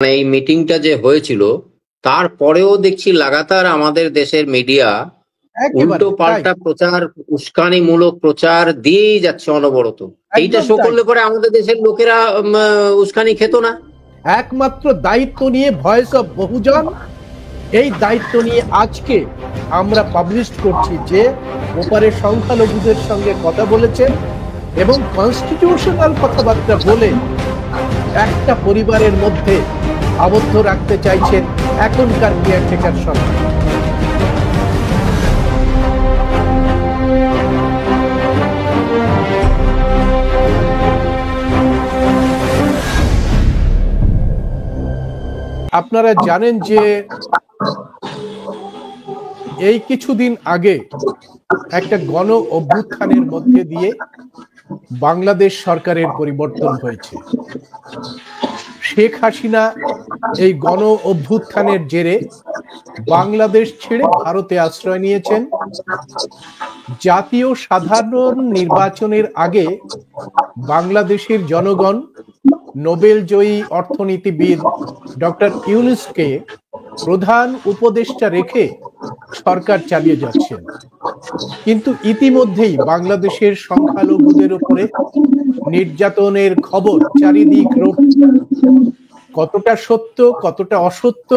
মানে এই মিটিংটা যে হয়েছিল তারপরেও দেখছি লাগাতার আমাদের দেশের মিডিয়া একেবারে উল্টো তাই, পাল্টা প্রচার, উস্কানিমূলক প্রচার দিয়েই যাচ্ছে অনবরত। এইটা একদম শো তাই। করলে পরে আমাদের দেশের লোকেরা উস্কানি খেত না। একমাত্র দায়িত্ব নিয়ে ভয়েস অফ বহুজন এই দায়িত্ব নিয়ে আজকে আমরা পাবলিশ করছি যে ওপারে সংখ্যালঘুদের সঙ্গে কথা বলেছেন এবং কনস্টিটিউশনাল কথাবার্তা বলে একটা পরিবারের মধ্যে আবদ্ধ রাখতে চাইছেন এখনকার কেয়ারটেকার সরকার। আপনারা জানেন যে এই কিছুদিন আগে একটা গণ অভ্যুত্থানের মধ্যে দিয়ে বাংলাদেশ সরকারের পরিবর্তন হয়েছে। শেখ হাসিনা এই গণ অভ্যুত্থানের জেরে বাংলাদেশ ছেড়ে ভারতে আশ্রয় নিয়েছেন। জাতীয় সাধারণ নির্বাচনের আগে বাংলাদেশের জনগণ নোবেল জয়ী অর্থনীতিবিদ ডক্টর ইউনূসকে প্রধান উপদেষ্টা রেখে সরকার চালিয়ে যাচ্ছেন। কিন্তু ইতিমধ্যেই বাংলাদেশের সংখ্যালঘুদের উপরে নির্যাতনের খবর চারিদিক রটছে। কতটা সত্য কতটা অসত্য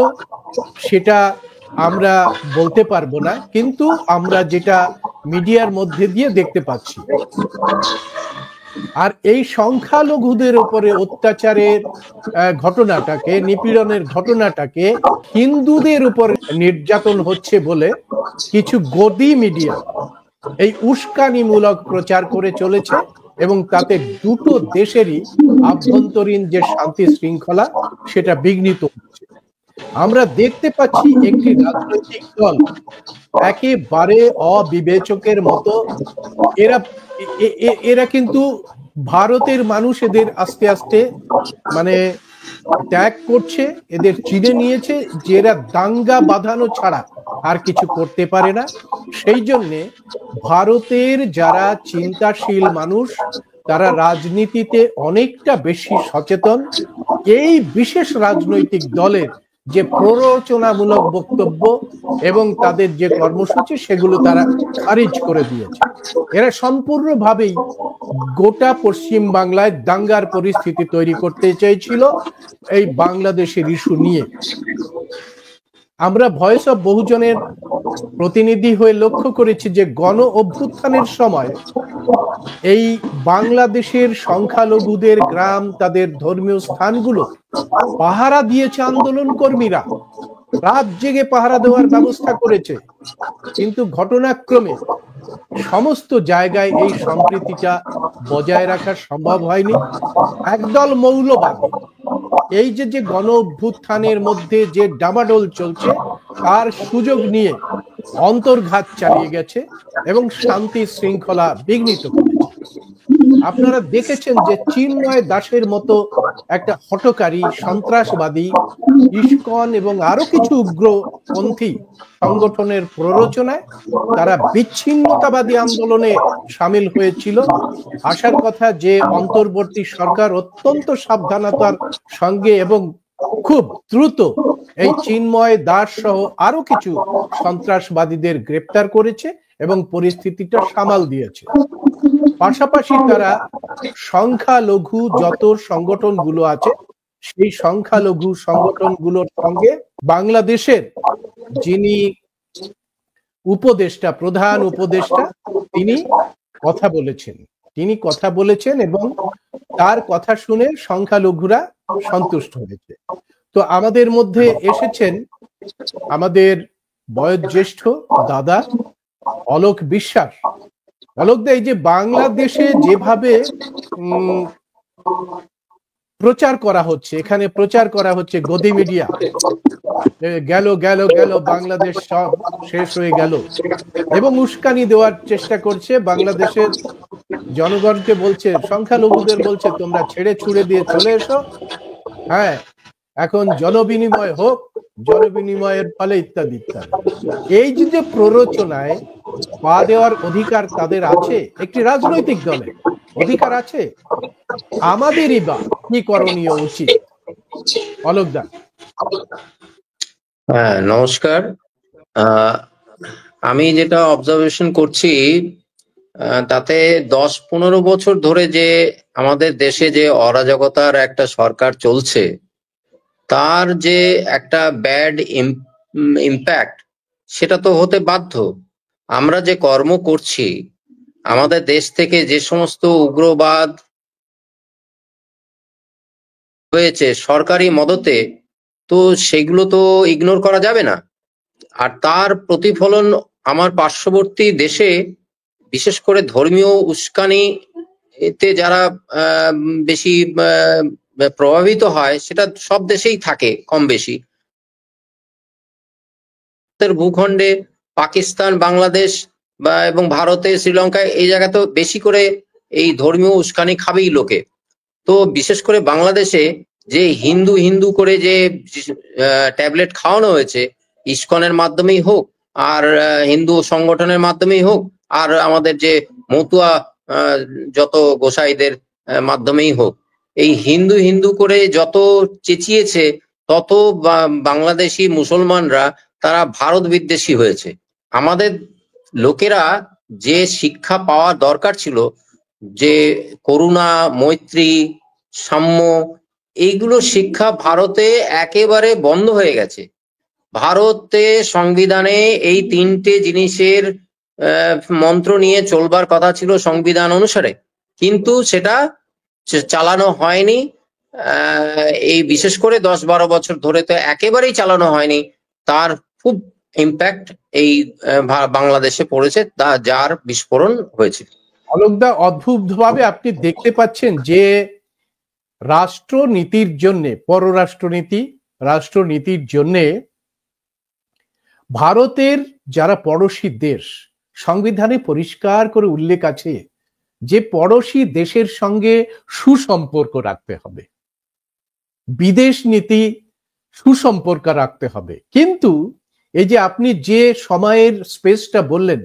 সেটা আমরা বলতে পারবো না, কিন্তু আমরা যেটা মিডিয়ার মধ্যে দিয়ে দেখতে পাচ্ছি। আর এই সংখ্যালঘুদের উপরে অত্যাচারের ঘটনাটাকে, নিপীড়নের ঘটনাটাকে হিন্দুদের উপর নির্যাতন হচ্ছে বলে কিছু গদি মিডিয়া এই উস্কানিমূলক প্রচার করে চলেছে এবং তাতে দুটো দেশেরই আভ্যন্তরীণ যে শান্তি শৃঙ্খলা সেটা বিঘ্নিত হচ্ছে। আমরা দেখতে পাচ্ছি একটি রাজনৈতিক দল একেবারে অবিবেচকের মতো এরা এরা কিন্তু ভারতের মানুষ এদের আস্তে আস্তে মানে ত্যাগ করছে, এদের চিনে নিয়েছে যে এরা দাঙ্গা বাঁধানো ছাড়া আর কিছু করতে পারে না। সেই জন্যে ভারতের যারা চিন্তাশীল মানুষ তারা রাজনীতিতে অনেকটা বেশি সচেতন। এই বিশেষ রাজনৈতিক দলের যে প্ররোচনামূলক বক্তব্য এবং তাদের যে কর্মসূচি সেগুলো তারা খারিজ করে দিয়েছে। এরা সম্পূর্ণভাবেই গোটা পশ্চিম বাংলায় দাঙ্গার পরিস্থিতি তৈরি করতে চেয়েছিল এই বাংলাদেশের ইস্যু নিয়ে। আমরা ভয়েস অফ বহুজনের প্রতিনিধি হয়ে লক্ষ্য করেছি যে গণ অভ্যুত্থানের সময় এই বাংলাদেশের সংখ্যালঘুদের গ্রাম, তাদের ধর্মীয় স্থানগুলো পাহারা দিয়েছে আন্দোলন কর্মীরা, রাত জেগে পাহারা দেওয়ার ব্যবস্থা করেছে। কিন্তু ঘটনাক্রমে সমস্ত জায়গায় এই সম্প্রীতিটা বজায় রাখা সম্ভব হয়নি। একদল মৌলবাদী এই যে গণ অভ্যুত্থানের মধ্যে যে ডামাডোল চলছে তার সুযোগ নিয়ে অন্তর্ঘাত চালিয়ে গেছে এবং শান্তি শৃঙ্খলা বিঘ্নিত করেছে। আপনারা দেখেছেন যে চিন্ময় দাসের মতো একটা হঠকারী সন্ত্রাসবাদী ইস্কন এবং আরো কিছু উগ্রপন্থী সংগঠনের প্ররোচনায় তারা বিচ্ছিন্নতাবাদী আন্দোলনে সামিল হয়েছিল। আসার কথা যে অন্তর্বর্তী সরকার অত্যন্ত সাবধানতার সঙ্গে এবং খুব দ্রুত এই চিন্ময় দাস সহ আরো কিছু সন্ত্রাসবাদীদের গ্রেপ্তার করেছে এবং পরিস্থিতিটা সামাল দিয়েছে। পাশাপাশি তারা সংখ্যালঘু যত সংগঠনগুলো আছে সেই সংখ্যালঘু সংগঠনগুলোর সঙ্গে বাংলাদেশের যিনি উপদেষ্টা, প্রধান উপদেষ্টা, তিনি কথা বলেছেন এবং তার কথা শুনে সংখ্যালঘুরা সন্তুষ্ট হয়েছে। তো আমাদের মধ্যে এসেছেন আমাদের বয়োজ্যেষ্ঠ দাদা অলোক বিশ্বাস। অলোকদা, এই যে বাংলাদেশে যেভাবে প্রচার করা হচ্ছে, এখানে প্রচার করা হচ্ছে গদি মিডিয়া, গেল গেল গেল বাংলাদেশ সব শেষ হয়ে গেল, এবং উস্কানি দেওয়ার চেষ্টা করছে বাংলাদেশের জনগণকে, বলছে সংখ্যালঘুদের বলছে তোমরা ছেড়ে ছুড়ে দিয়ে চলে এসো, হ্যাঁ এখন জনবিনিময় হোক, জনবিনিময়ের ফলে ইত্যাদি ইত্যাদি। এই যে প্ররোচনায় পা দেওয়ার অধিকার তাদের আছে, একটি রাজনৈতিক দলের অধিকার আছে। আমাদেরই বা কি করণীয় উচিত? অলোকদা। হ্যাঁ, নমস্কার। আমি যেটা অবজারভেশন করছি, তাতে 10-15 বছর ধরে যে আমাদের দেশে যে অরাজকতার একটা সরকার চলছে, তার যে একটা ব্যাড ইম্প্যাক্ট, সেটা তো হতে বাধ্য। আমরা যে কর্ম করছি, আমাদের দেশ থেকে যে সমস্ত উগ্রবাদ হয়েছে সরকারি মদতে, তো সেগুলো তো ইগনোর করা যাবে না। আর তার প্রতিফলন আমার পার্শ্ববর্তী দেশে, বিশেষ করে ধর্মীয় উস্কানি এতে যারা বেশি প্রভাবিত হয়, সেটা সব দেশেই থাকে কম বেশি। ভূখণ্ডে পাকিস্তান, বাংলাদেশ এবং ভারতে, শ্রীলঙ্কায় এই জায়গায় তো বেশি করে এই ধর্মীয় উস্কানি খাবেই লোকে। তো বিশেষ করে বাংলাদেশে যে হিন্দু হিন্দু করে যে ট্যাবলেট খাওয়ানো হয়েছে, ইসকনের মাধ্যমেই হোক আর হিন্দু সংগঠনের মাধ্যমেই হোক, আর আমাদের যে মতুয়া যত গোসাইদের মাধ্যমেই হোক, এই হিন্দু হিন্দু করে যত চেঁচিয়েছে, তত বাংলাদেশি মুসলমানরা তারা ভারত বিদ্বেষী হয়েছে। আমাদের লোকেরা যে শিক্ষা পাওয়া দরকার ছিল, যে করুণা, মৈত্রী, সাম্য, এইগুলো শিক্ষা ভারতে একেবারে বন্ধ হয়ে গেছে। ভারতে সংবিধানে এই 3টে জিনিসের মন্ত্র নিয়ে চলবার কথা ছিল সংবিধান অনুসারে, কিন্তু সেটা চালানো হয়নি। এই বিশেষ করে 10-12 বছর ধরে তো একেবারেই চালানো হয়নি। তার খুব ইম্প্যাক্ট এই বাংলাদেশে পড়েছে, যার বিস্ফোরণ হয়েছে। অলোকদা, অদ্ভুতভাবে আপনি দেখতে পাচ্ছেন যে রাষ্ট্রনীতির জন্য, রাষ্ট্রনীতির জন্য ভারতের যারা পড়শি দেশ, সংবিধানে পরিষ্কার করে উল্লেখ আছে যে পড়শি দেশের সঙ্গে সুসম্পর্ক রাখতে হবে, বিদেশ নীতি সুসম্পর্ক রাখতে হবে। কিন্তু এই যে আপনি যে সময়ের স্পেসটা বললেন,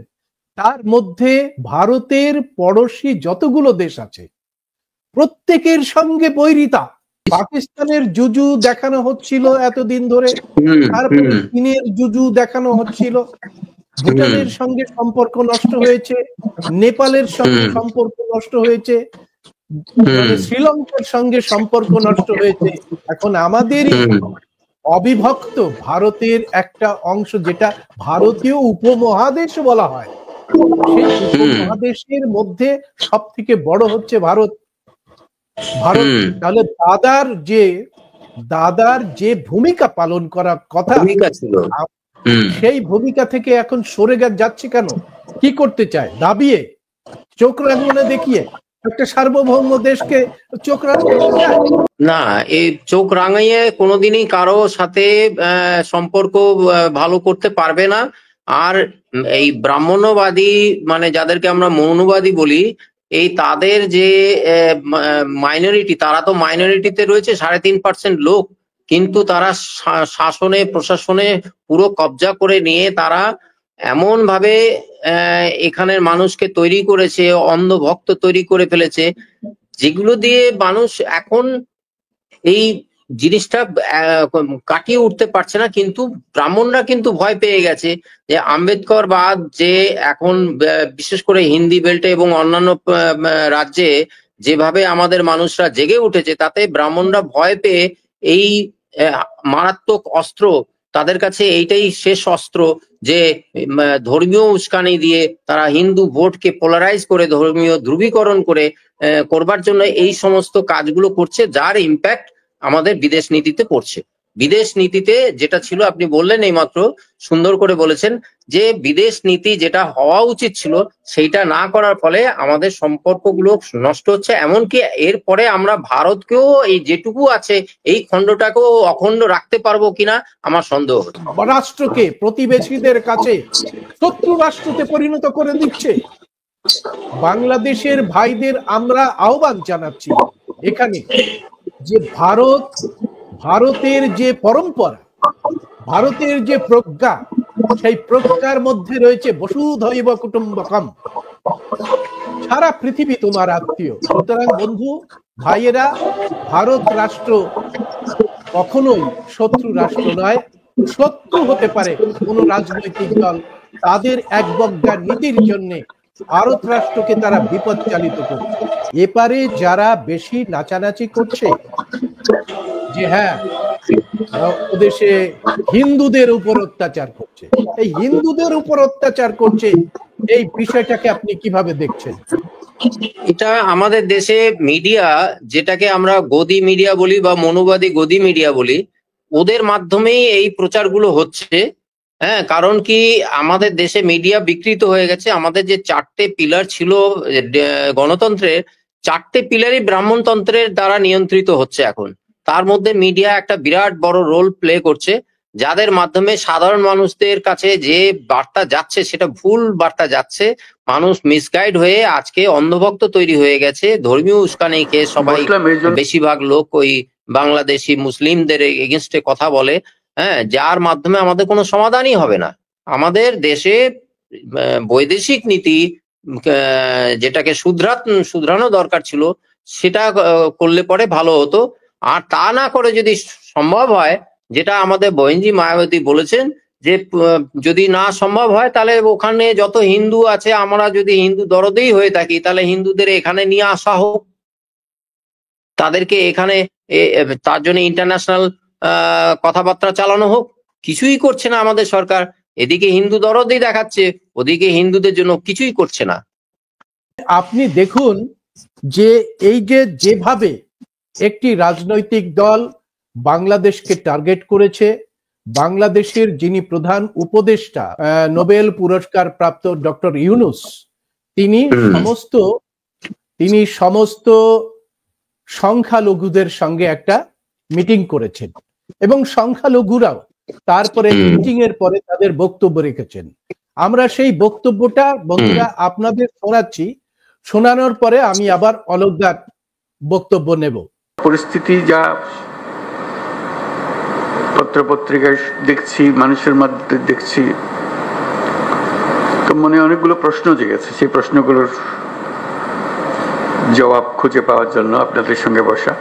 তার মধ্যে ভারতের পড়শি যতগুলো দেশ আছে প্রত্যেকের সঙ্গে বৈরিতা। পাকিস্তানের জুজু দেখানো হচ্ছিল এতদিন ধরে, তারপরে চীনের জুজু দেখানো হচ্ছিল, ভুটানের সঙ্গে সম্পর্ক নষ্ট হয়েছে, নেপালের সঙ্গে সম্পর্ক নষ্ট হয়েছে, শ্রীলঙ্কার সঙ্গে সম্পর্ক নষ্ট হয়েছে। এখন আমাদেরই অবিভক্ত ভারতের একটা অংশ, যেটা ভারতীয় উপমহাদেশ বলা হয়, সেই উপমহাদেশের মধ্যে সব থেকে বড় হচ্ছে ভারত। তাহলে দাদার যে ভূমিকা পালন করার কথা ছিল, সেই ভূমিকা থেকে এখন সরে যাচ্ছে কেন? কি করতে চায়? দাবিয়ে, চোখ রাঙানো দেখিয়ে একটা সার্বভৌম দেশকে চোখ রাঙানো যায় না। এই চোখ রাঙাইয়ে কোনোদিনই কারো সাথে সম্পর্ক ভালো করতে পারবে না। আর এই ব্রাহ্মণ্যবাদী, মানে যাদেরকে আমরা মৌনবাদী বলি, এই তাদের যে মাইনরিটি, তারা তো মাইনরিটিতে রয়েছে 3.5% লোক, কিন্তু তারা শাসনে প্রশাসনে পুরো কবজা করে নিয়ে তারা এমন ভাবে এখানের মানুষকে তৈরি করেছে, অন্ধভক্ত তৈরি করে ফেলেছে, যেগুলো দিয়ে মানুষ এখন এই জিনিসটা কাটিয়ে উঠতে পারছে না। কিন্তু ব্রাহ্মণরা কিন্তু ভয় পেয়ে গেছে যে আম্বেদকর বাদ যে এখন বিশেষ করে হিন্দি বেল্টে এবং অন্যান্য রাজ্যে যেভাবে আমাদের মানুষরা জেগে উঠেছে, তাতে ব্রাহ্মণরা ভয় পেয়ে এই মারাত্মক অস্ত্র, তাদের কাছে এইটাই শেষ অস্ত্র, যে ধর্মীয় উস্কানি দিয়ে তারা হিন্দু ভোটকে পোলারাইজ করে ধর্মীয় ধ্রুবীকরণ করে করবার জন্য এই সমস্ত কাজগুলো করছে, যার ইম্প্যাক্ট আমাদের বিদেশ নীতিতে পড়ছে। বিদেশ নীতিতে যেটা ছিল, আপনি বললেন এইমাত্র, সুন্দর করে বলেছেন, যে বিদেশ নীতি যেটা হওয়া উচিত ছিল সেইটা না করার ফলে আমাদের সম্পর্কগুলো নষ্ট হচ্ছে। এমনকি এরপরে আমরা ভারতকেও, এই যেটুকু আছে এই খণ্ডটাকেও অখণ্ড রাখতে পারবো কিনা আমার সন্দেহ হচ্ছে। রাষ্ট্রকে প্রতিবেশীদের কাছে শত্রু রাষ্ট্রতে পরিণত করে দিচ্ছে। বাংলাদেশের ভাইদের আমরা আহ্বান জানাচ্ছি এখানে, যে ভারতের যে পরম্পরা, ভারতের যে প্রজ্ঞা, সেই প্রজ্ঞার মধ্যে রয়েছে বসুধৈব কুটুম্বকম, সারা পৃথিবী তোমার আত্মীয়। সুতরাং বন্ধু, ভাইয়েরা, ভারত রাষ্ট্র কখনোই শত্রু রাষ্ট্র নয়। শত্রু হতে পারে কোন রাজনৈতিক দল, তাদের একবজ্ঞা নীতির জন্য ভারত রাষ্ট্রকে তারা বিপদ চালিত করছে। এপারে যারা বেশি নাচানাচি করছে যে হ্যাঁ ওদেশে হিন্দুদের উপর অত্যাচার করছে, এই হিন্দুদের উপর অত্যাচার করছে, এই বিষয়টাকে আপনি কিভাবে দেখছেন? এটা আমাদের দেশে মিডিয়া, যেটাকে আমরা গদি মিডিয়া বলি বা মনুবাদী গদি মিডিয়া বলি, ওদের মাধ্যমেই এই প্রচারগুলো হচ্ছে। হ্যাঁ, কারণ কি আমাদের দেশে মিডিয়া বিকৃত হয়ে গেছে। আমাদের যে 4টে পিলার ছিল গণতন্ত্রের, 4টে পিলারই ব্রাহ্মণতন্ত্রের দ্বারা নিয়ন্ত্রিত হচ্ছে এখন। তার মধ্যে মিডিয়া একটা বিরাট বড় রোল প্লে করছে, যাদের মাধ্যমে সাধারণ মানুষদের কাছে যে বার্তা যাচ্ছে সেটা ভুল বার্তা যাচ্ছে। মানুষ মিসগাইড হয়ে আজকে অন্ধভক্ত তৈরি হয়ে গেছে। ধর্মীয় উস্কানি খেয়ে সবাই, বেশিরভাগ লোক ওই বাংলাদেশি মুসলিমদের এগেনস্টে কথা বলে। হ্যাঁ, যার মাধ্যমে আমাদের কোনো সমাধানই হবে না। আমাদের দেশে বৈদেশিক নীতি যেটাকে শুধরানো দরকার ছিল, সেটা করলে পরে ভালো হতো। আর তা না করে যদি সম্ভব হয়, যেটা আমাদের বহিনজি মায়াবতী বলেছেন, যে যদি না সম্ভব হয় তাহলে ওখানে যত হিন্দু আছে, আমরা যদি হিন্দু দরদেই হয়ে থাকি, তাহলে হিন্দুদের এখানে নিয়ে আসা হোক, তাদেরকে এখানে তার জন্য ইন্টারন্যাশনাল কথাবার্তা চালানো হোক। কিছুই করছে না আমাদের সরকার। এদিকে হিন্দু দরদেই দেখাচ্ছে, ওদিকে হিন্দুদের জন্য কিছুই করছে না। আপনি দেখুন যে এই যে যেভাবে একটি রাজনৈতিক দল বাংলাদেশকে টার্গেট করেছে, বাংলাদেশের যিনি প্রধান উপদেষ্টা নোবেল পুরস্কার প্রাপ্ত ডক্টর ইউনূস, তিনি সমস্ত সংখ্যালঘুদের সঙ্গে একটা মিটিং করেছেন এবং সংখ্যালঘুরাও তারপরে মিটিং এর পরে তাদের বক্তব্য রেখেছেন। আমরা সেই বক্তব্যটা বন্ধুরা আপনাদের শোনাচ্ছি, শোনানোর পরে আমি আবার অলোকদার বক্তব্য নেব। পরিস্থিতি যা পত্রপত্রিকায় দেখছি, মানুষের মধ্যে দেখছি, তো মনে অনেকগুলো প্রশ্ন জেগেছে। সেই প্রশ্নগুলোর জবাব খুঁজে পাওয়ার জন্য আপনাদের সঙ্গে বসা।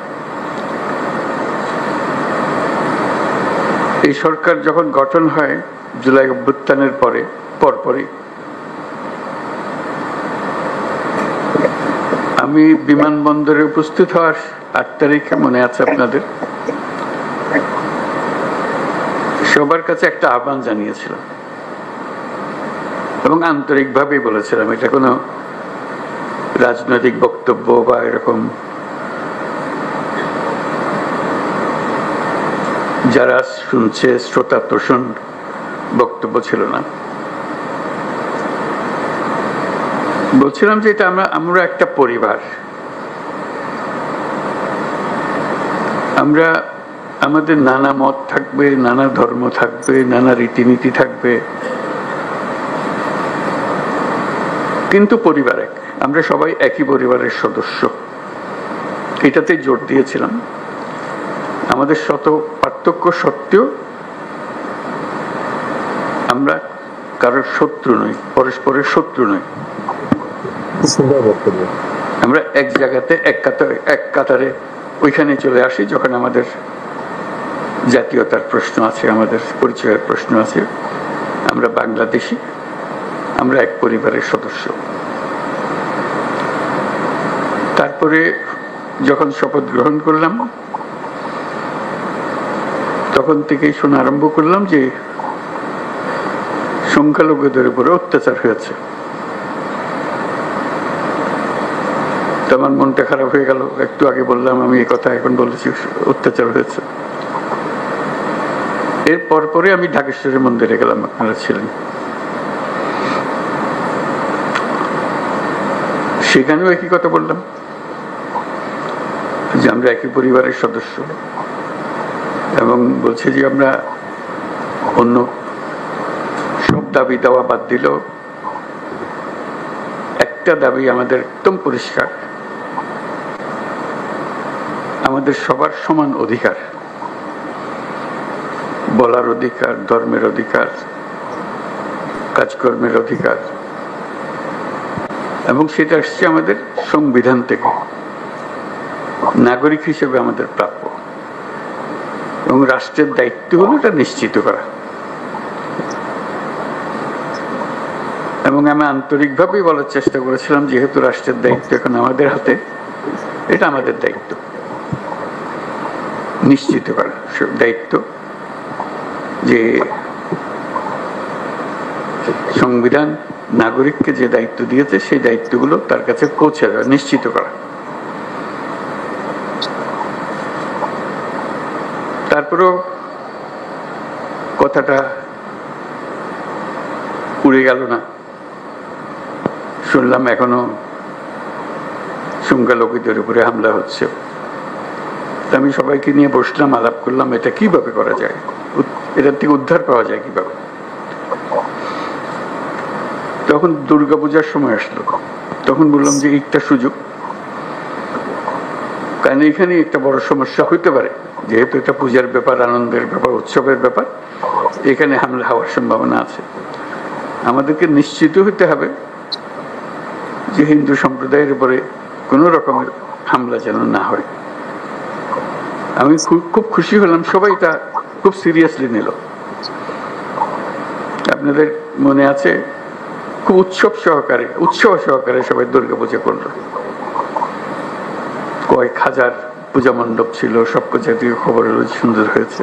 এই সরকার যখন গঠন হয় জুলাই অভ্যুত্থানের পরপরই আমি বিমানবন্দরে উপস্থিত হওয়ার 8 তারিখে, মনে আছে আপনাদের, সবার কাছে একটা আহ্বান জানিয়েছিলাম এবং আন্তরিকভাবেই বলেছিলাম। এটা কোনো রাজনৈতিক বক্তব্য বা এরকম যারা শুনছে শ্রোতা তোষণ বক্তব্য ছিল না। বলছিলাম যে এটা আমরা একটা পরিবার, আমরা আমাদের নানা মত থাকবে, নানা ধর্ম থাকবে, নানা রীতিনীতি থাকবে, কিন্তু পরিবার এক। আমরা সবাই একই পরিবারের সদস্য, এটাতে জোর দিয়েছিলাম। আমাদের শত পার্থক্য সত্ত্বেও আমরা কারোর শত্রু নই, পরস্পরের শত্রু নই। আমরা এক জায়গাতে এক কাতারে ওইখানে চলে আসি যখন আমাদের জাতীয়তার প্রশ্ন আছে, আমাদের পরিচয়ের প্রশ্ন আছে। আমরা বাংলাদেশি, আমরা এক পরিবারের সদস্য। তারপরে যখন শপথ গ্রহণ করলাম, তখন থেকেই শোনা আরম্ভ করলাম যে সংখ্যালঘুদের উপরে অত্যাচার হয়েছে। আমার মনটা খারাপ হয়ে গেল। একটু আগে বললাম আমি এই কথা, এখন বলেছি অত্যাচার হয়েছে। এর পরে আমি ঢাকেশ্বরী মন্দিরে গেলাম, আপনারা ছিলেন। সেখানেও একই কথা বললাম যে আমরা একই পরিবারের সদস্য, এবং বলছে যে আমরা অন্য সব দাবি দেওয়া বাদ দিলেও একটা দাবি আমাদের একদম পরিষ্কার, আমাদের সবার সমান অধিকার, বলার অধিকার, ধর্মের অধিকার, কাজকর্মের অধিকার, এবং সেটা আসছে আমাদের সংবিধান থেকে। নাগরিক হিসেবে আমাদের প্রাপ্য, এবং রাষ্ট্রের দায়িত্ব হলো এটা নিশ্চিত করা। এবং আমি আন্তরিকভাবেই বলার চেষ্টা করেছিলাম, যেহেতু রাষ্ট্রের দায়িত্ব এখন আমাদের হাতে, এটা আমাদের দায়িত্ব নিশ্চিত করা, দায়িত্ব যে সংবিধান নাগরিককে যে দায়িত্ব দিয়েছে সেই দায়িত্বগুলো তার কাছে পৌঁছে দেওয়া, নিশ্চিত করা। তারপরেও কথাটা উড়ে গেল না, শুনলাম এখনো সংখ্যালঘুদের উপরে হামলা হচ্ছে। আমি সবাইকে নিয়ে বসলাম, আলাপ করলাম এটা কিভাবে করা যায়, এটার থেকে উদ্ধার পাওয়া যায় কিভাবে। তখন দুর্গাপূজার সময় আসলো, তখন বললাম যে একটা সুযোগ, কারণ এখানে একটা বড় সমস্যা হইতে পারে, যেহেতু এটা পূজার ব্যাপার, আনন্দের ব্যাপার, উৎসবের ব্যাপার, এখানে হামলা হওয়ার সম্ভাবনা আছে। আমাদেরকে নিশ্চিত হতে হবে যে হিন্দু সম্প্রদায়ের উপরে কোনো রকমের হামলা যেন না হয়। আমি খুব খুশি হলাম, সবাই তা খুব সিরিয়াসলি নিল। আপনাদের মনে আছে, খুব উৎসব সহকারে সবাই দুর্গাপূজা করলো। কয়েক হাজার পূজা মণ্ডপ ছিল, সবকিছু খবর হলো সুন্দর হয়েছে।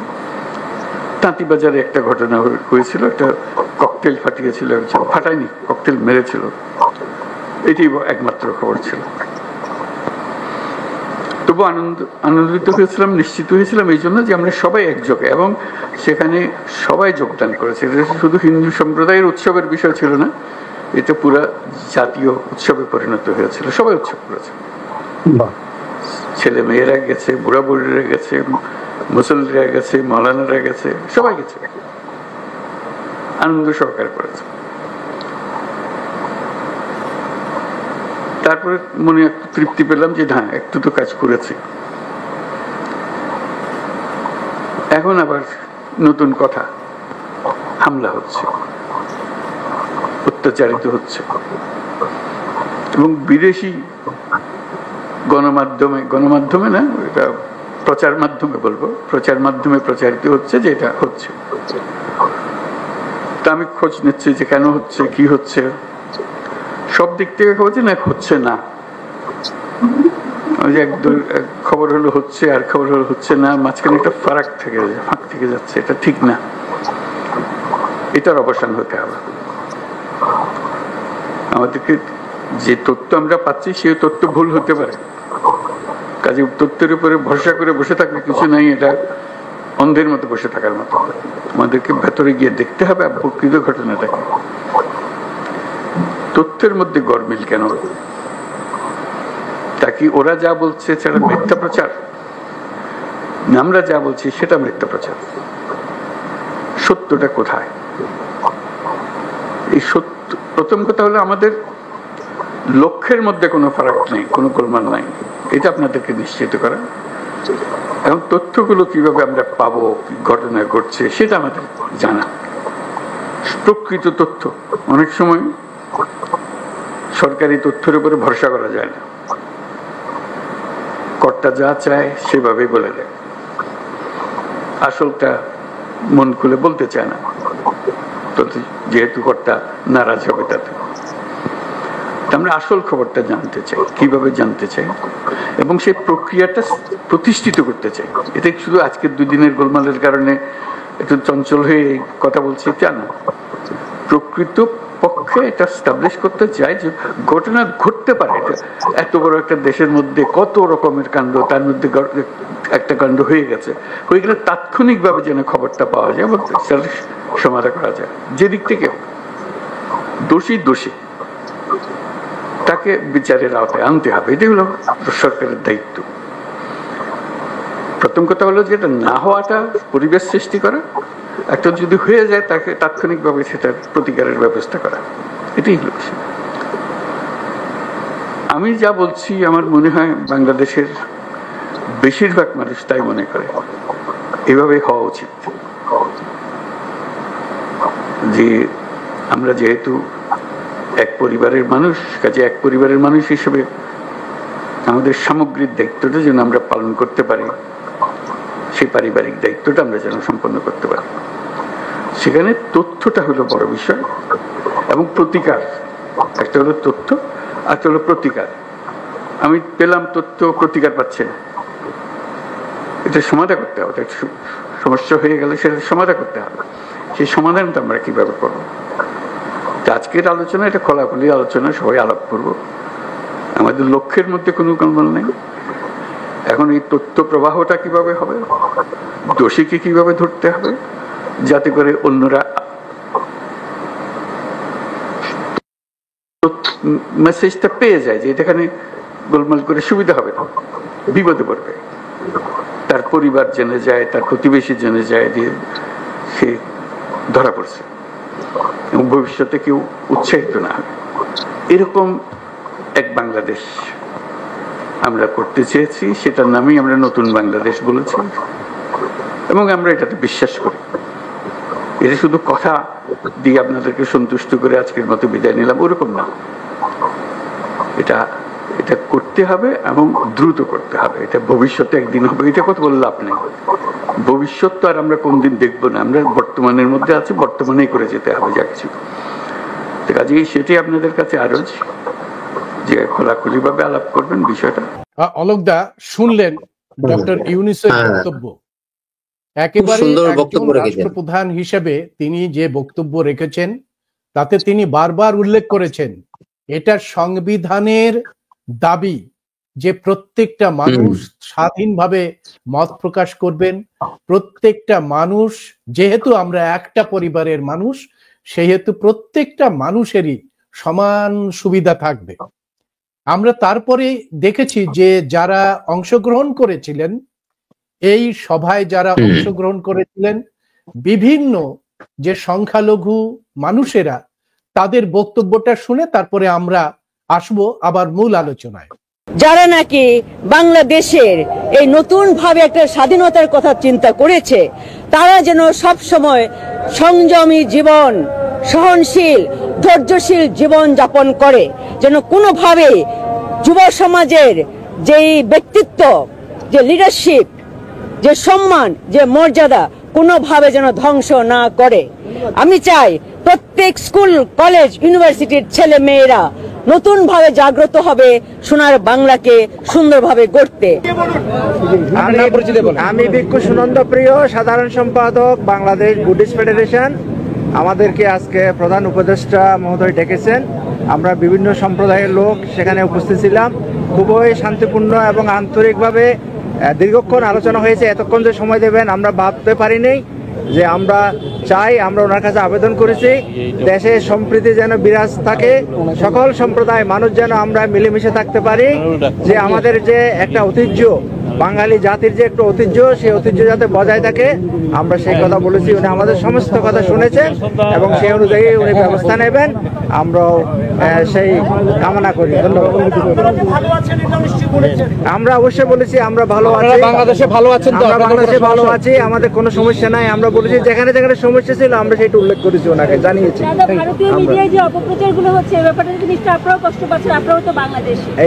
তাঁতিবাজারে একটা ঘটনা হয়েছিল, একটা ককটেল ফাটিয়েছিল, ফাটায়নি, ককটেল মেরেছিল, এটি একমাত্র খবর ছিল। তবু আনন্দিত হয়েছিলাম, নিশ্চিত হয়েছিলাম এই জন্য যে আমরা সবাই একযোগে, এবং সেখানে সবাই যোগদান করেছে। এটা শুধু হিন্দু সম্প্রদায়ের উৎসবের বিষয় ছিল না, এটা পুরা জাতীয় উৎসবে পরিণত হয়েছিল, সবাই উৎসব করেছে। ছেলে মেয়েরা গেছে, বুড়া বুড়িরা গেছে, মুসল্লিরা গেছে, মৌলানারা গেছে, সবাই গেছে, আনন্দ সহকারে করেছে। তারপরে মনে একটু তৃপ্তি পেলাম যে না, একটু তো কাজ করেছি। এখন আবার নতুন কথা, হামলা হচ্ছে, অত্যাচারিত হচ্ছে, এবং বিদেশি গণমাধ্যমে না, এটা প্রচার মাধ্যমে বলবো, প্রচার মাধ্যমে প্রচারিত হচ্ছে যে এটা হচ্ছে। তা আমি খোঁজ নিচ্ছি যে কেন হচ্ছে, কি হচ্ছে, সব দিক থেকে খবর না হচ্ছে না। ওই যে এক খবর হলো হচ্ছে, আর খবর হলো হচ্ছে না, মাঝখানে একটা ফাঁক থেকে যাচ্ছে, এটা ঠিক না, এটার অবসান হতে হবে। আমাদেরকে যে তথ্য আমরা পাচ্ছি সেই তথ্য ভুল হতে পারে, কাজে তথ্যের উপরে ভরসা করে বসে থাকলে কিছু নাই, এটা অন্ধের মতো বসে থাকার মতো। আমাদেরকে ভেতরে গিয়ে দেখতে হবে প্রকৃত ঘটনাটাকে। তথ্যের মধ্যে গরমিল কেন? তা কি ওরা যা বলছে সেটা মিথ্যা প্রচার, আমরা যা বলছি সেটা মিথ্যা প্রচার? সত্যটা কোথায়? এই সত্য, প্রথম কথা হলো আমাদের লক্ষ্যের মধ্যে কোনো ফারাক নেই, কোনো গোলমাল নাই, এটা আপনাদেরকে নিশ্চিত করা। এবং তথ্যগুলো কিভাবে আমরা পাবো, ঘটনা ঘটছে সেটা আমাদের জানা, প্রকৃত তথ্য। অনেক সময় সরকারি তথ্যের উপরে ভরসা করা যায় না, কর্তা যা চায় সেভাবেই বলে দেয়, আসলটা মন খুলে বলতে চায় না, যেহেতু কর্তা নারাজ হবে তাতে। আমরা আসল খবরটা জানতে চাই, কিভাবে জানতে চাই, এবং সেই প্রক্রিয়াটা প্রতিষ্ঠিত করতে চাই। এটা শুধু আজকের 2 দিনের গোলমালের কারণে একটু চঞ্চল হয়ে কথা বলছি তা না, প্রকৃত পক্ষে এটা স্টাবলিশ করতে চাই যে ঘটনা ঘটতে পারে। এটা এত বড় একটা দেশের মধ্যে কত রকমের কাণ্ড, তার মধ্যে একটা কাণ্ড হয়ে গেলে তাৎক্ষণিকভাবে যেন খবরটা পাওয়া যায় এবং সমাধান করা যায়। যে দিক থেকে দোষী তাকে বিচারের আওতায় আনতে হবে, এটাই হলো সরকারের দায়িত্ব। প্রথম কথা হলো যে এটা না হওয়াটা পরিবেশ সৃষ্টি করা, একটা যদি হয়ে যায় তাকে তাৎক্ষণিকভাবে সেটার প্রতিকারের ব্যবস্থা করা, এটাই হলো বিষয়। আমি যা বলছি আমার মনে হয় বাংলাদেশের বেশিরভাগ মানুষ তাই মনে করে, এভাবে হওয়া উচিত। যে আমরা যেহেতু এক পরিবারের মানুষ, কাজে এক পরিবারের মানুষ হিসেবে আমাদের সামগ্রিক দায়িত্বটা যেন আমরা পালন করতে পারি, সেই পারিবারিক দায়িত্বটা আমরা যেন সম্পন্ন করতে পারি। সেখানে তথ্যটা হলো বড় বিষয় এবং প্রতিকার। একটা হলো তথ্য, একটা হলো প্রতিকার। আমি পেলাম তথ্য, প্রতিকার পাচ্ছে না, এটা সমাধান করতে হবে। সমস্যা হয়ে গেলে সেটা সমাধান করতে হবে। সেই সমাধানটা আমরা কিভাবে করবো? আজকের আলোচনা এটা খোলাখুলি আলোচনা, সবাই আলাপ করব। আমাদের লক্ষ্যের মধ্যে কোনো গোলমাল নেই। এখন এই তথ্য প্রবাহটা কিভাবে হবে, দোষীকে কিভাবে ধরতে হবে, যাতে করে অন্যরা মেসেজটা পেয়ে যায় যে এখানে গোলমাল করে সুবিধা হবে না, বিপদে পড়বে। তার পরিবার জেনে যায়, তার প্রতিবেশী জেনে যায় যে সে ধরা পড়ছে এবং ভবিষ্যতে কেউ উৎসাহিত না হবে। এরকম এক বাংলাদেশ আমরা করতে চেয়েছি, সেটার নামেই আমরা নতুন বাংলাদেশ বলেছি এবং আমরা এটাতে বিশ্বাস করি। এটা শুধু কথা দিয়ে আপনাদেরকে সন্তুষ্ট করে আজকের মতো বিদায় নিলাম ওরকম না। এটা এটা করতে হবে এবং দ্রুত করতে হবে। এটা ভবিষ্যতে একদিন হবে, এটা কথা বললে লাভ নেই। ভবিষ্যৎ তো আর আমরা কোনদিন দেখবো না, আমরা বর্তমানের মধ্যে আছি, বর্তমানেই করে যেতে হবে যা কিছু। কাজেই সেটাই আপনাদের কাছে আরজ যে খোলাখুলি ভাবে আলাপ করবেন বিষয়টা। অলোকদা শুনলেন ডক্টর ইউনূসের বক্তব্য। একেবারে একজন রাষ্ট্রপ্রধান হিসেবে তিনি যে বক্তব্য রেখেছেন তাতে তিনি বারবার উল্লেখ করেছেন এটা সংবিধানের দাবি যে প্রত্যেকটা মানুষ স্বাধীনভাবে মত প্রকাশ করবেন। প্রত্যেকটা মানুষ, যেহেতু আমরা একটা পরিবারের মানুষ, সেহেতু প্রত্যেকটা মানুষেরই সমান সুবিধা থাকবে। আমরা তারপরে দেখেছি যে যারা অংশগ্রহণ করেছিলেন এই সভায়, যারা অংশগ্রহণ করেছিলেন বিভিন্ন যে সংখ্যালঘু মানুষেরা, তাদের বক্তব্যটা শুনে তারপরে আমরা আসবো আবার মূল আলোচনায়। যারা নাকি বাংলাদেশের এই নতুন ভাবে একটা স্বাধীনতার কথা চিন্তা করেছে, তারা যেন সব সময় সংযমী জীবন, সহনশীল, ধৈর্যশীল জীবন যাপন করে, যেন কোনোভাবে যুব সমাজের যেই ব্যক্তিত্ব, যে লিডারশিপ, যে সম্মান, যে মর্যাদা কোনোভাবে যেন ধ্বংস না করে। আমি চাই প্রত্যেক স্কুল, কলেজ, ইউনিভার্সিটির ছেলে মেয়েরা নতুন ভাবে জাগ্রত হবে সোনার বাংলাকে সুন্দরভাবে গড়তে। আমি ভিক্ষু সুনন্দ প্রিয়, সাধারণ সম্পাদক বাংলাদেশ বুদ্ধিস্ট ফেডারেশন। আমাদেরকে আজকে প্রধান উপদেষ্টা মহোদয় ডেকেছেন, আমরা বিভিন্ন সম্প্রদায়ের লোক সেখানে উপস্থিত ছিলাম। খুবই শান্তিপূর্ণ এবং আন্তরিকভাবে দীর্ঘক্ষণ আলোচনা হয়েছে। এতক্ষণ যে সময় দেবেন আমরা ভাবতে পারিনি। যে আমরা চাই, আমরা ওনার কাছে আবেদন করেছি দেশে সম্প্রীতি যেন বিরাজ থাকে, সকল সম্প্রদায় মানুষ যেন আমরা মিলেমিশে থাকতে পারি। যে আমাদের যে একটা ঐতিহ্য, বাঙালি জাতির যে একটা ঐতিহ্য, সেই ঐতিহ্য যাতে বজায় থাকে, আমরা সেই কথা বলেছি। উনি আমাদের সমস্ত কথা শুনেছেন এবং সেই অনুযায়ী উনি ব্যবস্থা নেবেন, আমরাও সেই কামনা করি। ধন্যবাদ। আমরা অবশ্যই বলেছি আমরা ভালো আছি, বাংলাদেশে ভালো আছেন, আমরা বাংলাদেশে ভালো আছি, আমাদের কোনো সমস্যা নাই। আমরা বলেছি যেখানে যেখানে সমস্যা ছিল আমরা সেটা উল্লেখ করেছি, ওনাকে জানিয়েছি।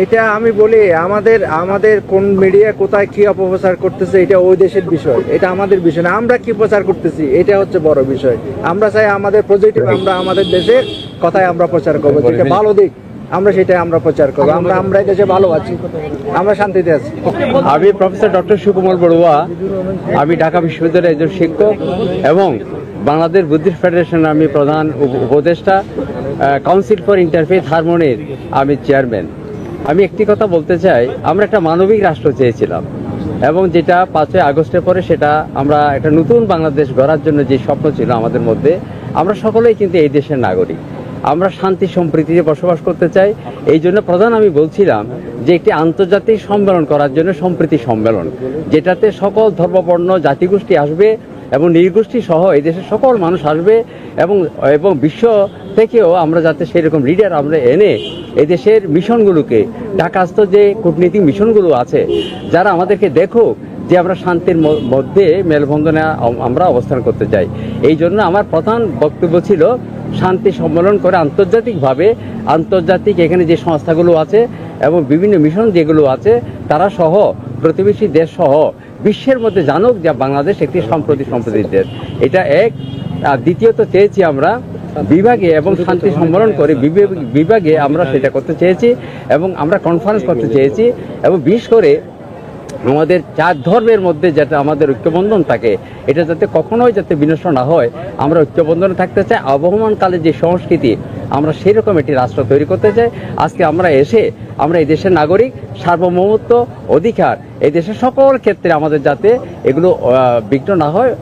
এইটা আমি বলি, আমাদের কোন মিডিয়া কোথায় কি অপপ্রচার করতেছে এটা ওই দেশের বিষয়, এটা আমাদের বিষয় না। আমরা কি প্রচার করতেছি এটা হচ্ছে বড় বিষয়। আমরা চাই আমাদের পজিটিভ, আমরা আমাদের দেশের কথাই আমরা প্রচার করবো, যেটা ভালো দিক আমরা সেটাই আমরা প্রচার করবো। আমরা এই দেশে ভালো আছি, আমরা শান্তিতে আছি। আমি প্রফেসর ডক্টর সুকুমার বড়ুয়া, আমি ঢাকা বিশ্ববিদ্যালয়ের একজন শিক্ষক এবং বাংলাদেশ বুদ্ধিস্ট ফেডারেশন আমি প্রধান উপদেষ্টা, কাউন্সিল ফর ইন্টারফেথ হারমোনির আমি চেয়ারম্যান। আমি একটি কথা বলতে চাই, আমরা একটা মানবিক রাষ্ট্র চেয়েছিলাম এবং যেটা 5ই আগস্টের পরে সেটা আমরা একটা নতুন বাংলাদেশ গড়ার জন্য যে স্বপ্ন ছিল আমাদের মধ্যে, আমরা সকলেই কিন্তু এই দেশের নাগরিক, আমরা শান্তি সম্প্রীতিতে বসবাস করতে চাই। এই জন্য প্রধান আমি বলছিলাম যে একটি আন্তর্জাতিক সম্মেলন করার জন্য, সম্প্রীতি সম্মেলন, যেটাতে সকল ধর্মবর্ণ জাতিগোষ্ঠী আসবে এবং নির্গোষ্ঠী সহ এই দেশের সকল মানুষ আসবে এবং বিশ্ব থেকেও আমরা যাতে সেই রকম লিডার আমরা এনে এই দেশের মিশনগুলোকে, ঢাকাস্থ যে কূটনীতিক মিশনগুলো আছে, যারা আমাদেরকে দেখুক যে আমরা শান্তির মধ্যে মেলবন্ধনে আমরা অবস্থান করতে চাই। এই জন্য আমার প্রধান বক্তব্য ছিল শান্তি সম্মেলন করে আন্তর্জাতিক এখানে যে সংস্থাগুলো আছে এবং বিভিন্ন মিশন যেগুলো আছে তারা সহ প্রতিবেশী দেশ সহ বিশ্বের মধ্যে জানুক যে বাংলাদেশ একটি সম্প্রতির দেশ। এটা এক। আর দ্বিতীয়ত চেয়েছি আমরা বিভাগে এবং শান্তি সম্মেলন করে বিভাগে আমরা সেটা করতে চেয়েছি এবং আমরা কনফারেন্স করতে চেয়েছি এবং বিশেষ করে আমাদের 4 ধর্মের মধ্যে যাতে আমাদের ঐক্যবন্ধন থাকে এটা যাতে কখনোই যাতে বিনষ্ট না হয়, আমরা ঐক্যবন্ধনে থাকতে চাই। আবহমানকালে যে সংস্কৃতি আমরা সেই রকম একটি রাষ্ট্র তৈরি করতে চাই। আজকে আমরা এই দেশের নাগরিক, সার্বভৌমত্ব অধিকার এই দেশের সকল ক্ষেত্রে আমাদের যাতে এগুলো বিঘ্ন না হয়,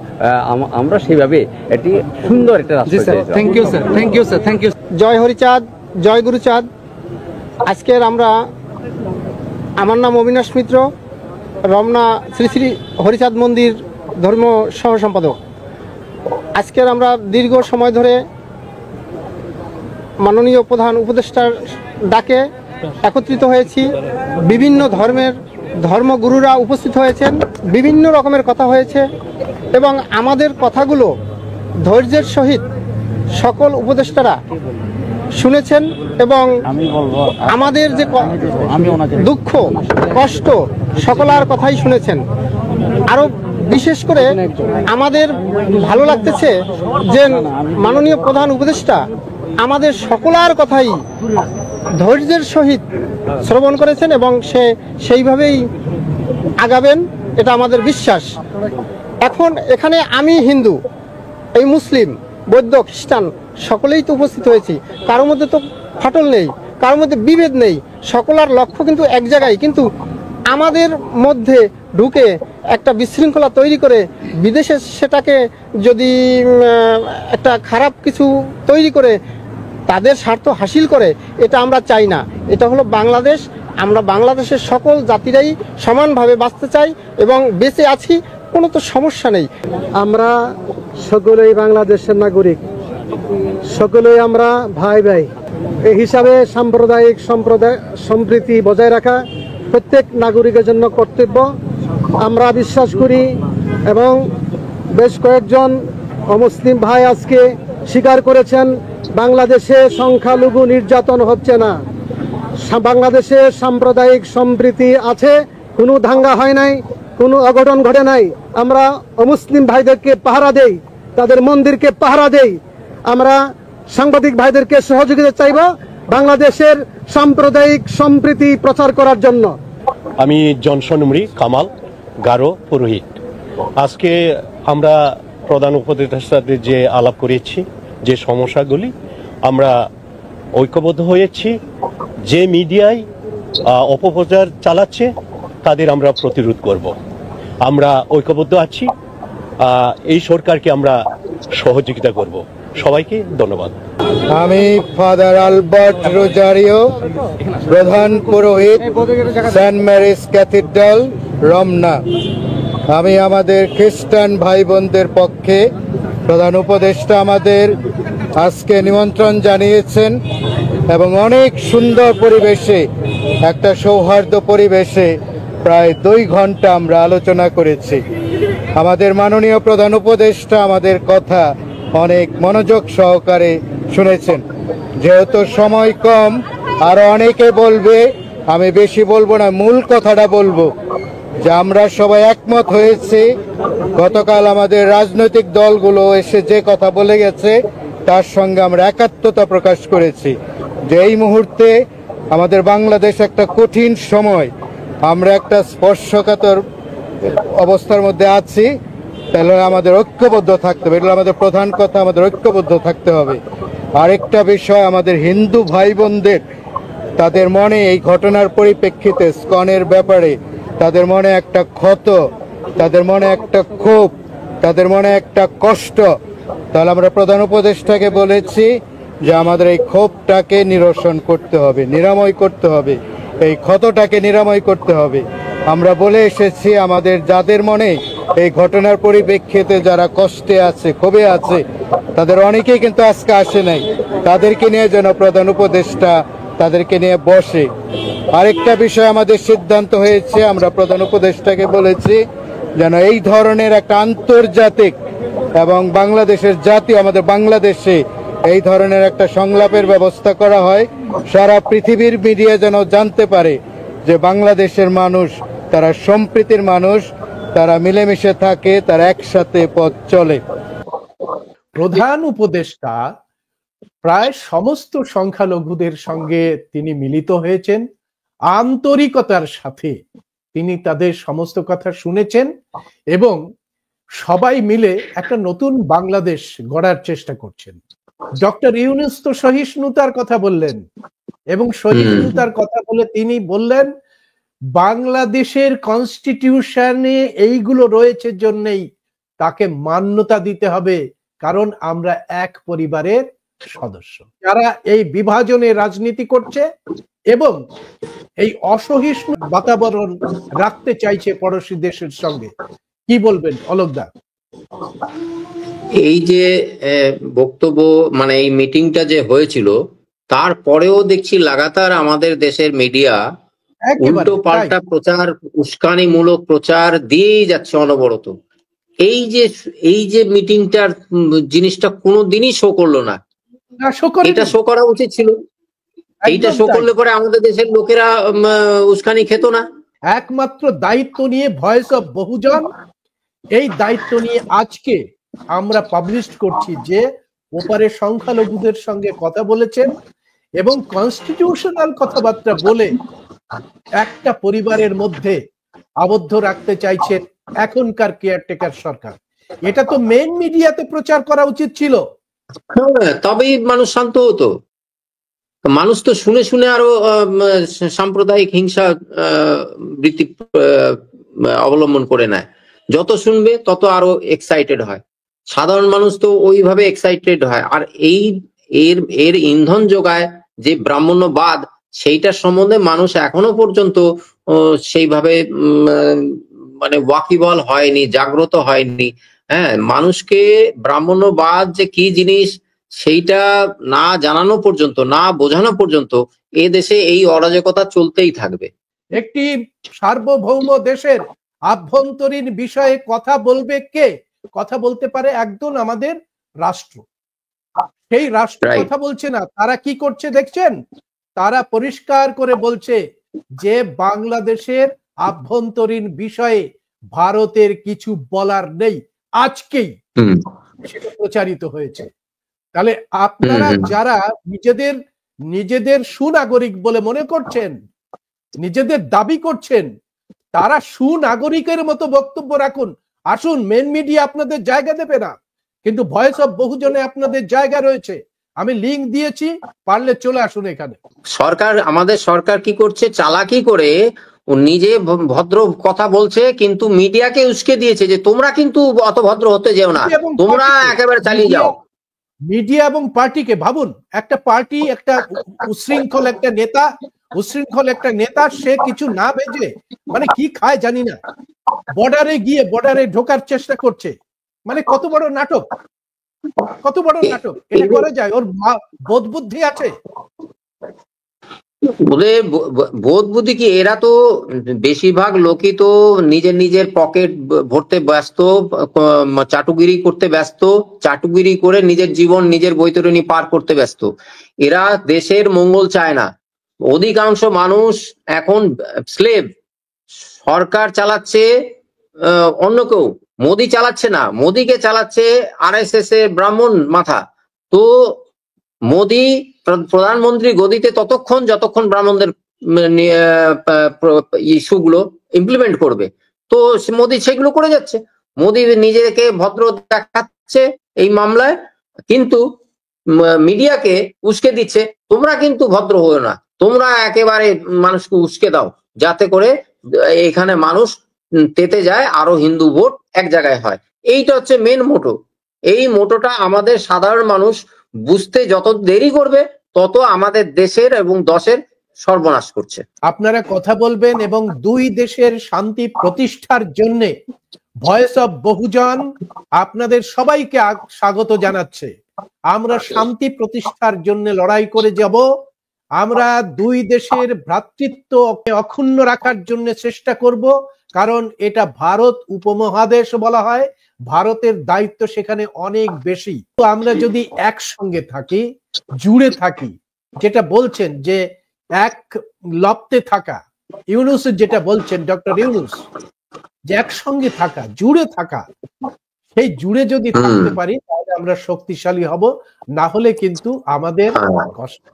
আমরা সেইভাবে একটি সুন্দর একটা রাষ্ট্র চাই। Thank you sir, thank you sir, thank you. জয় হরিচাঁদ, জয় গুরুচাঁদ। আজকের আমার নাম অবিনাশ মিত্র, রমনা শ্রী শ্রী হরিচাঁদ মন্দির ধর্ম সহ সম্পাদক। আজকের আমরা দীর্ঘ সময় ধরে মাননীয় প্রধান উপদেষ্টার ডাকে একত্রিত হয়েছি। বিভিন্ন ধর্মগুরুরা উপস্থিত হয়েছেন, বিভিন্ন রকমের কথা হয়েছে এবং আমাদের কথাগুলো ধৈর্যের সহিত সকল উপদেষ্টারা শুনেছেন এবং আমাদের যে দুঃখ কষ্ট সকলার কথাই শুনেছেন। আরো বিশেষ করে আমাদের ভালো লাগতেছে যে মাননীয় প্রধান উপদেষ্টা আমাদের সকলার কথাই ধৈর্যের সহিত শ্রবণ করেছেন এবং সেইভাবেই আগাবেন, এটা আমাদের বিশ্বাস। এখন এখানে আমি হিন্দু, এই মুসলিম, বৌদ্ধ, খ্রিস্টান সকলেই তো উপস্থিত হয়েছি। কারোর মধ্যে তো ফাটল নেই, কারোর মধ্যে বিভেদ নেই, সকলার লক্ষ্য কিন্তু এক জায়গায়। কিন্তু আমাদের মধ্যে ঢুকে একটা বিশৃঙ্খলা তৈরি করে বিদেশে সেটাকে যদি একটা খারাপ কিছু তৈরি করে তাদের স্বার্থ হাসিল করে, এটা আমরা চাই না। এটা হলো বাংলাদেশ, আমরা বাংলাদেশের সকল জাতিরাই সমানভাবে বাঁচতে চাই এবং বেঁচে আছি, কোনো তো সমস্যা নেই। আমরা সকলেই বাংলাদেশের নাগরিক, সকলেই আমরা ভাই ভাই। এই হিসাবে সাম্প্রদায়িক সম্প্রীতি বজায় রাখা প্রত্যেক নাগরিকের জন্য কর্তব্য। আমরা বিশ্বাস করি এবং বেশ কয়েকজন অমুসলিম ভাই আজকে স্বীকার করেছেন বাংলাদেশে সংখ্যালঘু নির্যাতন হচ্ছে না, বাংলাদেশে সাম্প্রদায়িক সম্প্রীতি আছে, কোনো দাঙ্গা হয় নাই, কোনো অঘটন ঘটে নাই। আমরা অমুসলিম ভাইদেরকে পাহারা দেই, তাদের মন্দিরকে পাহারা দেই। আমরা সাংবাদিক ভাইদেরকে সহযোগিতা চাইব বাংলাদেশের সাম্প্রদায়িক সম্প্রীতি প্রচার করার জন্য। আমি জনসন উমরি কামাল গারো পুরোহিত। আজকে আমরা প্রধান উপদেষ্টাদের যে আলাপ করেছি, যে সমস্যাগুলি, আমরা ঐক্যবদ্ধ হয়েছি। যে মিডিয়ায় অপপ্রচার চালাচ্ছে তাদের আমরা প্রতিরোধ করব। আমরা ঐক্যবদ্ধ আছি, এই সরকারকে আমরা সহযোগিতা করব। সবাইকে ধন্যবাদ। আমি ফাদার আলবার্ট রোজারিও, প্রধান পুরোহিত সেন্ট ম্যারিজ ক্যাথিড্রাল, রমনা। আমি আমাদের খ্রিস্টান ভাই বোনদের পক্ষে প্রধান উপদেষ্টা আমাদের আজকে নিমন্ত্রণ জানিয়েছেন এবং অনেক সুন্দর পরিবেশে, একটা সৌহার্দ্য পরিবেশে প্রায় 2 ঘন্টা আমরা আলোচনা করেছি। আমাদের মাননীয় প্রধান উপদেষ্টা আমাদের কথা অনেক মনোযোগ সহকারে শুনেছেন। যেহেতু সময় কম, আরো অনেকে বলবে, আমি বেশি বলবো না, মূল কথাটা বলবো যে আমরা সবাই একমত হয়েছি। গতকাল আমাদের রাজনৈতিক দলগুলো এসে যে কথা বলে গেছে তার সঙ্গে আমরা একাত্মতা প্রকাশ করেছি যে এই মুহূর্তে আমাদের বাংলাদেশ একটা কঠিন সময়, আমরা একটা স্পর্শকাতর অবস্থার মধ্যে আছি। তাহলে আমাদের ঐক্যবদ্ধ থাকতে হবে, এটা আমাদের প্রধান কথা, আমাদের ঐক্যবদ্ধ থাকতে হবে। আরেকটা বিষয়, আমাদের হিন্দু ভাই বোনদের তাদের মনে এই ঘটনার পরিপ্রেক্ষিতে স্কনের ব্যাপারে তাদের মনে একটা ক্ষত, তাদের মনে একটা ক্ষোভ, তাদের মনে একটা কষ্ট। তাহলে আমরা প্রধান উপদেষ্টাকে বলেছি যে আমাদের এই ক্ষোভটাকে নিরসন করতে হবে, নিরাময় করতে হবে, এই ক্ষতটাকে নিরাময় করতে হবে। আমরা বলে এসেছি আমাদের যাদের মনে এই ঘটনার পরিপ্রেক্ষিতে যারা কষ্টে আছে, ক্ষোভে আছে, তাদের অনেকেই কিন্তু আজকে আসে নাই, তাদেরকে নিয়ে যেন প্রধান উপদেষ্টা তাদেরকে নিয়ে বসে। আরেকটা বিষয় আমাদের সিদ্ধান্ত হয়েছে, আমরা প্রধান উপদেষ্টাকে বলেছি যেন এই ধরনের একটা আন্তর্জাতিক এবং বাংলাদেশের জাতীয়, আমাদের বাংলাদেশে এই ধরনের একটা সংলাপের ব্যবস্থা করা হয়, সারা পৃথিবীর মিডিয়া যেন জানতে পারে যে বাংলাদেশের মানুষ তারা সম্প্রীতির মানুষ, তারা মিলেমিশে থাকে, তারা একসাথে পথ চলে। প্রধান উপদেষ্টা প্রায় সমস্ত সংখ্যালঘুদের সঙ্গে তিনি মিলিত হয়েছেন, আন্তরিকতার সাথে তিনি তাদের সমস্ত কথা শুনেছেন এবং সবাই মিলে একটা নতুন বাংলাদেশ গড়ার চেষ্টা করছেন। ডক্টর ইউনূস তো সহিষ্ণুতার কথা বললেন এবং সহিষ্ণুতার কথা বলে তিনি বললেন বাংলাদেশের কনস্টিটিউশনে এইগুলো রয়েছে জন্যই তাকে মান্যতা দিতে হবে, কারণ আমরা এক পরিবারের সদস্য। যারা এই বিভাজনের রাজনীতি করছে এবং এই অসহিষ্ণু বাতাবরণ রাখতে চাইছে পড়োশী দেশের সঙ্গে, কি বলবেন অলোকদা? এই যে বক্তব্য মানে এই মিটিংটা যে হয়েছিল তারপরেও দেখছি লাগাতার আমাদের দেশের মিডিয়া উল্টো পাল্টা প্রচার, উস্কানিমূলক প্রচার দিয়েই যাচ্ছে অনবরত। এই যে মিটিংটার জিনিসটা কোনোদিনই শো করলো না, এটা শো করা উচিত ছিল। এইটা শো করলে পরে আমাদের দেশের লোকেরা উস্কানি খেত না। একমাত্র দায়িত্ব নিয়ে ভয়েস অফ বহুজন এই দায়িত্ব নিয়ে আজকে আমরা পাবলিশ করছি যে ওপারে সংখ্যালঘুদের সঙ্গে কথা বলেছেন এবং কনস্টিটিউশনাল কথাবার্তা বলে একটা পরিবারের মধ্যে আবদ্ধ রাখতে চাইছেন এখনকার কেয়ারটেকার সরকার। এটা তো মেইন মিডিয়াতে প্রচার করা উচিত ছিল, তবেই মানুষ শান্ত হতো। মানুষ তো শুনে শুনে আরো সাম্প্রদায়িক হিংসা বৃত্তি অবলম্বন করে নেয়। যত শুনবে তত আরো এক্সাইটেড হয়, সাধারণ মানুষ তো ওইভাবে এক্সাইটেড হয়। আর এর ইন্ধন যোগায় যে ব্রাহ্মণ্যবাদ, সেইটার সম্বন্ধে মানুষ এখনো পর্যন্ত সেইভাবে মানে ওয়াকিবল হয়নি, জাগ্রত হয়নি। হ্যাঁ, মানুষকে ব্রাহ্মণ্যবাদ যে কি জিনিস সেইটা না জানানো পর্যন্ত, না বোঝানো পর্যন্ত এ দেশে এই অরাজকতা চলতেই থাকবে। একটি সার্বভৌম দেশের আভ্যন্তরীণ বিষয়ে কথা বলবে কে? কথা বলতে পারে একদম আমাদের রাষ্ট্র। সেই রাষ্ট্র কথা বলছে না, তারা কি করছে দেখছেন? তারা পরিষ্কার করে বলছে যে বাংলাদেশের আভ্যন্তরীণ বিষয়ে ভারতের কিছু বলার নেই। আজকেই সেটা প্রচারিত হয়েছে। তাহলে আপনারা যারা নিজেদের সুনাগরিক বলে মনে করছেন, নিজেদের দাবি করছেন, তারা সুনাগরিকের মতো বক্তব্য রাখুন। আসুন, মেন মিডিয়া আপনাদের জায়গা দেবে না, কিন্তু ভয়েস অফ বহুজনে আপনাদের জায়গা রয়েছে। আমি লিংক দিয়েছি, পারলে চলে আসুন এখানে। আমাদের সরকার কি করছে, চালাকি করে নিজে ভদ্র কথা বলছে কিন্তু মিডিয়াকে উস্কে দিয়েছে যে তোমরা কিন্তু অত ভদ্র হতে যেও না, তোমরা একেবারে চালিয়ে যাও। মিডিয়া এবং পার্টিকে ভাবুন, একটা পার্টি, একটা উশৃঙ্খল একটা নেতা, সে কিছু না বেজে মানে কি খায় জানি না, বর্ডারে ঢোকার চেষ্টা করছে। মানে কত বড় নাটক, কত বড় নাটক এটা করে যায়। ওর বোধ বুদ্ধি আছে? বোধ বুদ্ধি কি? এরা তো বেশিরভাগ লোকই তো নিজের পকেট ভরতে ব্যস্ত, চাটুগিরি করতে ব্যস্ত, চাটুগিরি করে নিজের জীবন, নিজের বৈতরণী পার করতে ব্যস্ত। এরা দেশের মঙ্গল চায় না। অধিকাংশ মানুষ এখন স্লেভ। সরকার চালাচ্ছে অন্য কেউ, মোদি চালাচ্ছে না, মোদিকে চালাচ্ছে RSS এর ব্রাহ্মণ মাথা। তো মোদি প্রধানমন্ত্রী গদিতে ততক্ষণ যতক্ষণ ব্রাহ্মণদের ইস্যুগুলো ইমপ্লিমেন্ট করবে। তো মোদি সেগুলো করে যাচ্ছে। মোদি নিজেকে ভদ্র দেখাচ্ছে এই মামলায়, কিন্তু মিডিয়াকে উস্কে দিচ্ছে তোমরা কিন্তু ভদ্র হও না, তোমরা একেবারে মানুষকে উস্কে দাও যাতে করে এখানে মানুষ তেতে যায়, আরো হিন্দু ভোট এক জায়গায় হয়। এইটা হচ্ছে মেন মোটো। এই মোটোটা আমাদের সাধারণ মানুষ বুঝতে যত দেরি করবে তত আমাদের দেশের এবং দশের সর্বনাশ করছে। আপনারা কথা বলবেন এবং দুই দেশের শান্তি প্রতিষ্ঠার জন্য ভয়েস অফ বহুজন আপনাদের সবাইকে স্বাগত জানাচ্ছে। আমরা শান্তি প্রতিষ্ঠার জন্য লড়াই করে যাব। আমরা দুই দেশের ভ্রাতৃত্ব অক্ষুণ্ণ রাখার জন্য চেষ্টা করব, কারণ এটা ভারত উপমহাদেশ বলা হয়, ভারতের দায়িত্ব সেখানে অনেক বেশি। তো আমরা যদি একসঙ্গে থাকি, জুড়ে থাকি, যেটা বলছেন যে এক লপ্তে থাকা, ইউনুস যেটা বলছেন ডক্টর ইউনুস, যে একসঙ্গে থাকা, জুড়ে থাকা, সেই জুড়ে যদি থাকতে পারি তাহলে আমরা শক্তিশালী হব, না হলে কিন্তু আমাদের কষ্ট